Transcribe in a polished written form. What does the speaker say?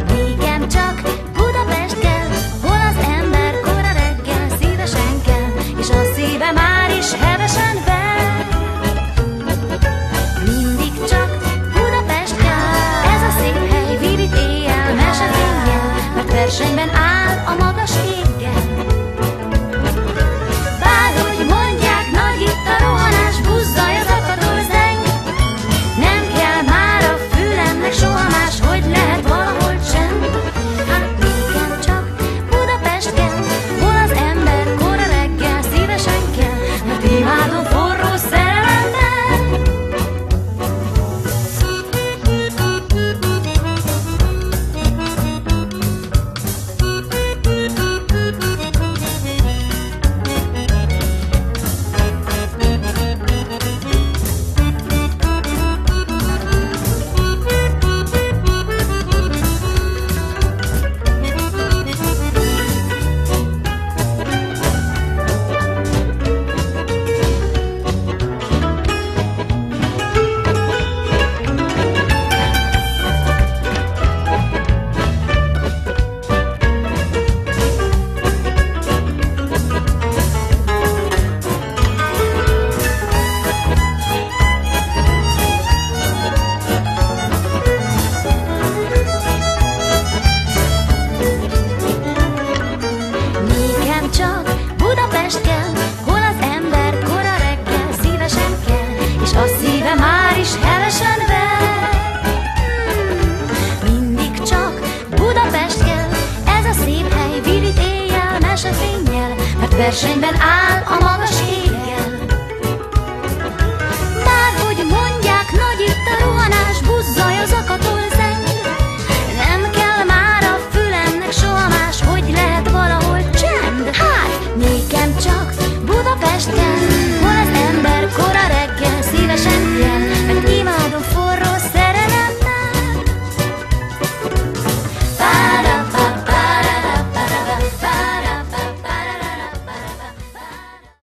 Nékem csak Budapest kell, hol az ember kora reggel szívesen kell, és a szíve már is hevesen ver. Mindig csak Budapest kell, ez a szép hely, virít éjjel, mesefénnyel, mert versenyben áll a magas éggel. Bárhogy mondják, nagy itt a rohanás, buzzaj az akadó zeng. Nem kell már a fülemnek soha más, hogy lehet valahol csend. Hát nékem csak Budapest kell, hol az ember kora reggel szívesen kell, mert imádom forró szerelemmel. Nékem csak Budapest kell, hol az ember kora reggel szívesen kell, és a szíve már is hevesen ver. Mindig csak Budapest kell, ez a szép hely, virít éjjel, mesefénnyel, mert versenyben áll a maga